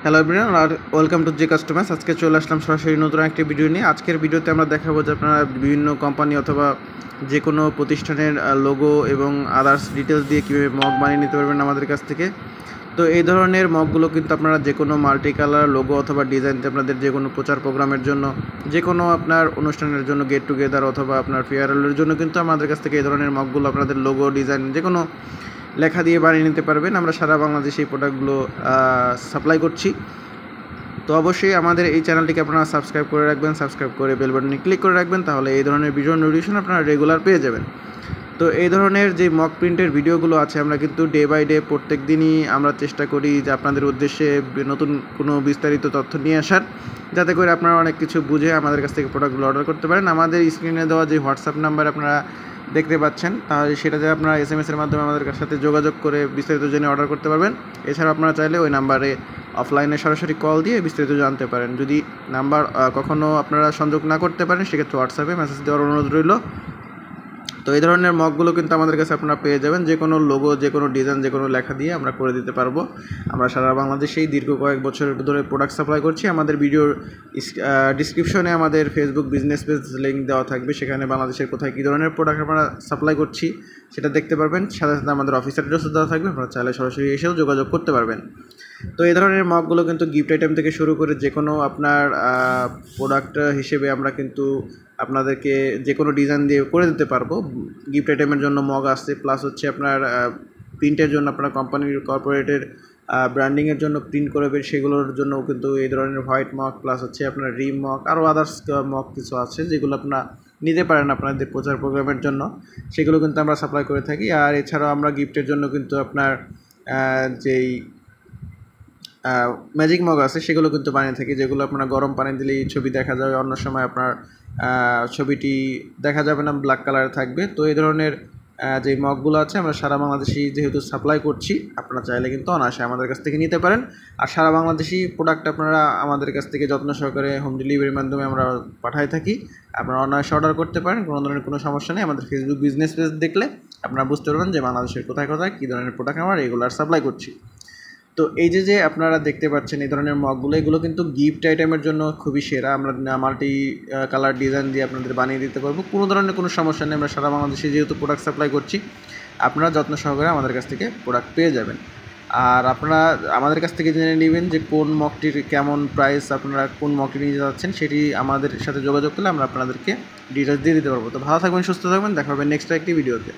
Hello everyone আর welcome to G customers. আজকে চলে আসলাম সরাসরি নতুন একটি ভিডিও নিয়ে। আজকের ভিডিওতে আমরা দেখাবো যে আপনারা বিভিন্ন কোম্পানি অথবা যে কোনো প্রতিষ্ঠানের লোগো এবং আদার্স ডিটেলস দিয়ে কীভাবে মগ বানিয়ে নিতে পারবেন আমাদের কাছ থেকে। তো এই ধরনের মগগুলো কিন্তু আপনারা যে কোনো মাল্টি কালার লোগো অথবা ডিজাইনতে আপনাদের যে কোনো প্রচার প্রোগ্রামের জন্য, যে কোনো আপনার অনুষ্ঠানের জন্য, গেট টুগেদার অথবা আপনার ফেয়ারওয়েলের জন্য কিন্তু আমাদের কাছ থেকে এই ধরনের মগগুলো আপনাদের লোগো ডিজাইন যে কোনো লেখা দিয়ে বানিয়ে নিতে পারবেন। আমরা সারা বাংলাদেশে এই প্রোডাক্টগুলো সাপ্লাই করছি। তো অবশ্যই আমাদের এই চ্যানেলটিকে আপনারা সাবস্ক্রাইব করে রাখবেন, সাবস্ক্রাইব করে বেল বাটনে ক্লিক করে রাখবেন, তাহলে এই ধরনের ভিডিও নোটিফিকেশন আপনারা রেগুলার পেয়ে যাবেন। তো এই ধরনের যে মক প্রিন্টের ভিডিওগুলো আছে আমরা কিন্তু ডে বাই ডে প্রত্যেক দিনই আমরা চেষ্টা করি যে আপনাদের উদ্দেশ্যে নতুন কোনো বিস্তারিত তথ্য নিয়ে আসার, যাতে করে আপনারা অনেক কিছু বুঝে আমাদের কাছ থেকে প্রোডাক্টগুলো অর্ডার করতে পারেন। আমাদের স্ক্রিনে দেওয়া যে হোয়াটসঅ্যাপ নাম্বার আপনারা দেখতে পাচ্ছেন, তাহলে সেটাতে আপনারা SMS-এর মাধ্যমে আমাদের সাথে যোগাযোগ করে বিস্তারিত জেনে অর্ডার করতে পারবেন। এছাড়া আপনারা চাইলে ওই নাম্বারে অফলাইনে সরাসরি কল দিয়ে বিস্তারিত জানতে পারেন। যদি নাম্বার কখনও আপনারা সংযোগ না করতে পারেন, সেক্ষেত্রে হোয়াটসঅ্যাপে মেসেজ দেওয়ার অনুরোধ রইল। তো এই ধরনের মগগুলো কিন্তু আমাদের কাছে আপনারা পেয়ে যাবেন। যে কোনো লোগো, যে কোনো ডিজাইন, যে কোনো লেখা দিয়ে আমরা করে দিতে পারবো। আমরা সারা বাংলাদেশেই দীর্ঘ কয়েক বছরের ধরে প্রোডাক্ট সাপ্লাই করছি। আমাদের ভিডিওর ডিসক্রিপশনে আমাদের ফেসবুক বিজনেস পেজ লিঙ্ক দেওয়া থাকবে, সেখানে বাংলাদেশের কোথায় কী ধরনের প্রোডাক্ট আমরা সাপ্লাই করছি সেটা দেখতে পারবেন। সাথে সাথে আমাদের অফিস অ্যাড্রেসও দেওয়া থাকবে, আপনারা চাইলে সরাসরি এসেও যোগাযোগ করতে পারবেন। তো এই ধরনের মগগুলো কিন্তু গিফট আইটেম থেকে শুরু করে যে কোনো আপনার প্রোডাক্ট হিসেবে আমরা কিন্তু আপনাদেরকে যে কোনো ডিজাইন দিয়ে করে দিতে পারবো। গিফট আইটেমের জন্য মগ আসছে, প্লাস হচ্ছে আপনার প্রিন্টের জন্য আপনার কোম্পানির কর্পোরেটের ব্র্যান্ডিংয়ের জন্য প্রিন্ট করবে, সেগুলোর জন্য কিন্তু এই ধরনের হোয়াইট মগ, প্লাস হচ্ছে আপনার রিম মগ, আরও আদার্স মগ কিছু আছে যেগুলো আপনারা নিতে পারেন আপনাদের প্রচার প্রোগ্রামের জন্য, সেগুলো কিন্তু আমরা সাপ্লাই করে থাকি। আর এছাড়াও আমরা গিফটের জন্য কিন্তু আপনার যেই ম্যাজিক মগ আছে সেগুলো কিন্তু বানিয়ে থাকি, যেগুলো আপনার গরম পানি দিলেই ছবি দেখা যাবে, অন্য সময় আপনার ছবিটি দেখা যাবে না, ব্ল্যাক কালারে থাকবে। তো এই ধরনের যে মগগুলো আছে আমরা সারা বাংলাদেশি যেহেতু সাপ্লাই করছি, আপনারা চাইলে কিন্তু অনায়াসে আমাদের কাছ থেকে নিতে পারেন। আর সারা বাংলাদেশি প্রোডাক্ট আপনারা আমাদের কাছ থেকে যত্ন সহকারে হোম ডেলিভারির মাধ্যমে আমরা পাঠাই থাকি। আপনারা অনায়াসে অর্ডার করতে পারেন, কোনো ধরনের কোনো সমস্যা নেই। আমাদের ফেসবুক বিজনেস পেজ দেখলে আপনারা বুঝতে পারবেন যে বাংলাদেশের কোথায় কোথায় কী ধরনের প্রোডাক্ট আমরা রেগুলার সাপ্লাই করছি। তো এই যে আপনারা দেখতে পাচ্ছেন এই ধরনের মগগুলো, এগুলো কিন্তু গিফট আইটেমের জন্য খুবই সেরা। আমরা মাল্টি কালার ডিজাইন দিয়ে আপনাদের বানিয়ে দিতে পারবো, কোনো ধরনের কোনো সমস্যা নেই। আমরা সারা বাংলাদেশে যেহেতু প্রোডাক্ট সাপ্লাই করছি, আপনারা যত্ন সহকারে আমাদের কাছ থেকে প্রোডাক্ট পেয়ে যাবেন। আর আপনারা আমাদের কাছ থেকে জেনে নেবেন যে কোন মগটির কেমন প্রাইস, আপনারা কোন মগটি নিয়ে যাচ্ছেন সেটি আমাদের সাথে যোগাযোগ করলে আমরা আপনাদেরকে ডিটেলস দিয়ে দিতে পারবো। তো ভালো থাকবেন, সুস্থ থাকবেন, দেখা হবে নেক্সট একটি ভিডিওতে।